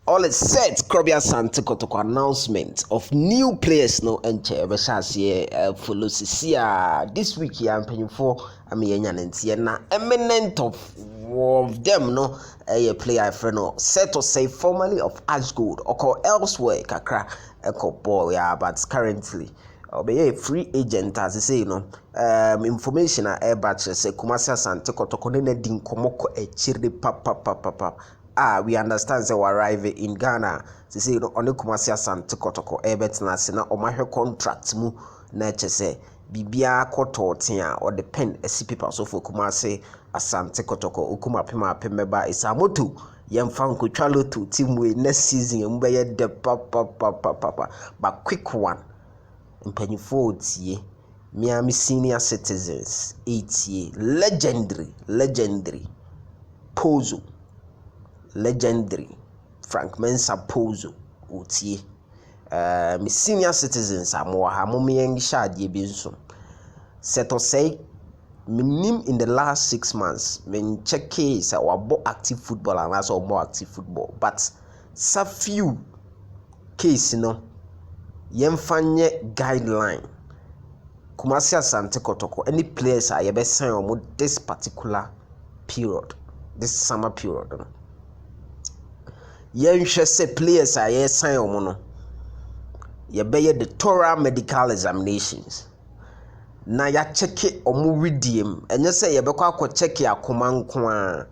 All is set. Krobia Sante Kotoko announcement of new players no enche beshas follow Sisia this week here I'm paying for Amienyanentie na Imminent of them no a player friend no Seth Osei formerly of Ashgold or elsewhere kakra eko ball yeah but currently be a free agent as I say information a batch say Kumasi Sante Kotoko ne din komoko e chiri papa. We understand that we arrive in Ghana. They say on the Kumasi Asante Kotoko Ebetna Sena or my contract mu nature say Bibia Koto Tia or the pen a CP so for Kumasi Asante Kotoko Ukuma Pima Pemeba is Amotu Yam Fanku Chalo to team way next season and be the papa. But quick one in penny 40 Miami senior citizens 80 legendary Pozo. Legendary Frank Mensa Pozo utie me senior citizens amoa ha mo me yen shade bi nso Seth Osei minim in the last 6 months men check case wabo active football and also more active football but sa few case no yemfanye guideline Kumasi Asante Kotoko any players are yebe sign omo this particular period this summer period no yenhwe se players are ye sign omo no ye be the thorough medical examinations na ya check omo redeem enye se ye be kwa check akoma nko a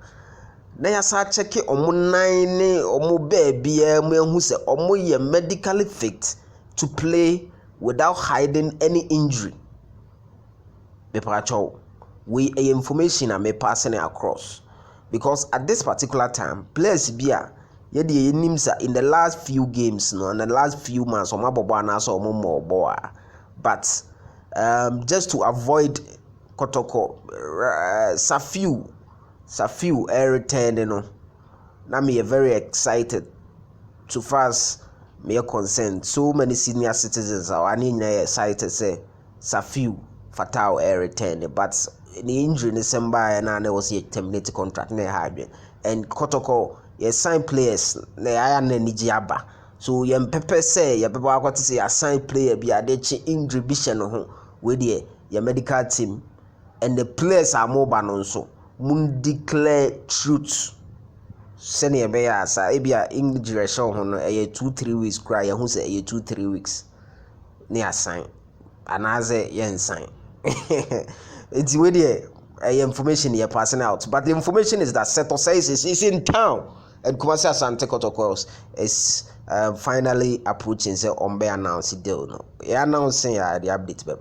na ya sa check omo nan ne omo baby mu ehu se omo ye medically fit to play without hiding any injury be paracho we information am passing across because at this particular time players bia yedi enimsa in the last few games no and the last few months omabobo anaso omomobo but just to avoid Kotoko Safiu return no na me very excited to fast me concerned so many senior citizens are excited say Safiu Fatal return but the injury in December na was a terminated contract na hard and Kotoko sign players na aya na niji aba so yem pepe say ye beba akwati say assign player bi adechi injury bi hye no ho we dey your medical team and the players are mobile no so mun declare truth sene ye be ya sa e bia injury hye ho no 2-3 weeks cry ye hu say 2-3 weeks na assign anaze ye sign it's we dey information you're passing out but the information is that Seth Osei is in town and Kumasi Asante Kotoko is finally approaching say on be announced deal no. He announcing the update beba.